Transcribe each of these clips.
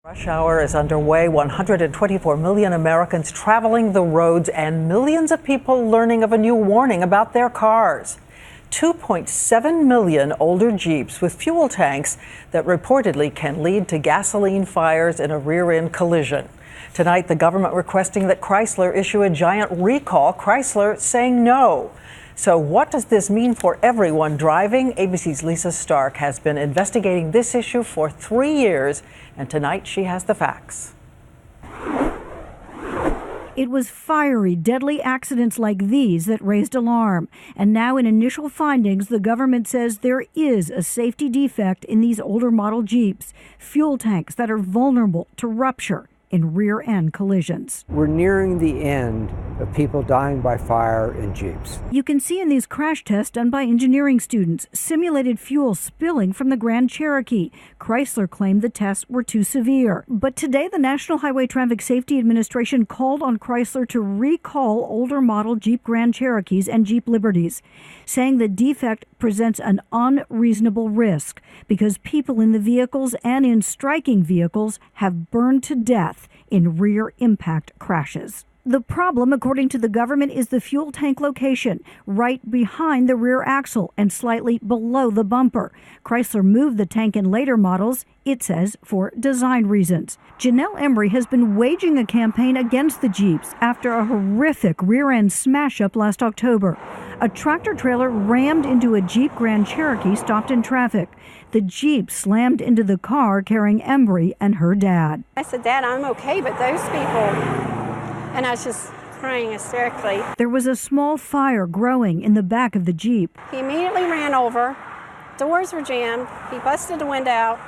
Rush hour is underway. 124 million Americans traveling the roads and millions of people learning of a new warning about their cars. 2.7 million older Jeeps with fuel tanks that reportedly can lead to gasoline fires in a rear-end collision. Tonight, the government requesting that Chrysler issue a giant recall. Chrysler saying no. So what does this mean for everyone driving? ABC's Lisa Stark has been investigating this issue for 3 years, and tonight she has the facts. It was fiery, deadly accidents like these that raised alarm. And now in initial findings, the government says there is a safety defect in these older model Jeeps, fuel tanks that are vulnerable to rupture in rear-end collisions. We're nearing the end of people dying by fire in Jeeps. You can see in these crash tests done by engineering students, simulated fuel spilling from the Grand Cherokee. Chrysler claimed the tests were too severe. But today, the National Highway Traffic Safety Administration called on Chrysler to recall older model Jeep Grand Cherokees and Jeep Liberties, saying the defect presents an unreasonable risk because people in the vehicles and in striking vehicles have burned to death in rear impact crashes. The problem, according to the government, is the fuel tank location, right behind the rear axle and slightly below the bumper. Chrysler moved the tank in later models, it says, for design reasons. Janelle Emery has been waging a campaign against the Jeeps after a horrific rear-end smash-up last October. A tractor-trailer rammed into a Jeep Grand Cherokee stopped in traffic. The Jeep slammed into the car carrying Emery and her dad. I said, "Dad, I'm okay, but those people..." And I was just crying hysterically. There was a small fire growing in the back of the Jeep. He immediately ran over. Doors were jammed. He busted the window out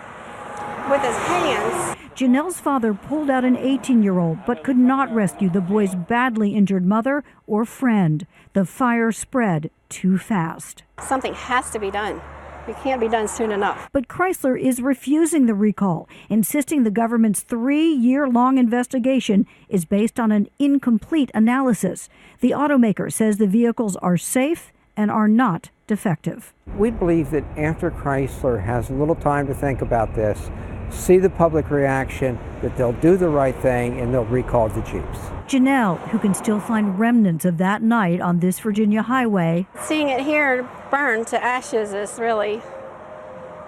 with his hands. Janelle's father pulled out an 18-year-old but could not rescue the boy's badly injured mother or friend. The fire spread too fast. Something has to be done. It can't be done soon enough. But Chrysler is refusing the recall, insisting the government's 3-year-long investigation is based on an incomplete analysis. The automaker says the vehicles are safe and are not defective. We believe that after Chrysler has a little time to think about this, see the public reaction, that they'll do the right thing and they'll recall the Jeeps. Janelle, who can still find remnants of that night on this Virginia highway. Seeing it here burned to ashes is really,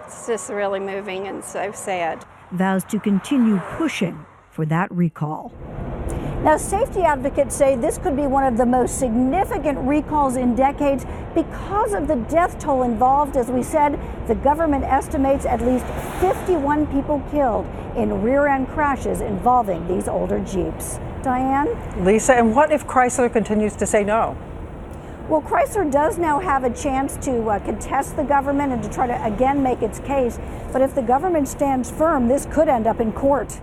it's just really moving and so sad. Vows to continue pushing for that recall. Now, safety advocates say this could be one of the most significant recalls in decades because of the death toll involved. As we said, the government estimates at least 51 people killed in rear-end crashes involving these older Jeeps. Diane? Lisa, and what if Chrysler continues to say no? Well, Chrysler does now have a chance to contest the government and to try to again make its case. But if the government stands firm, this could end up in court.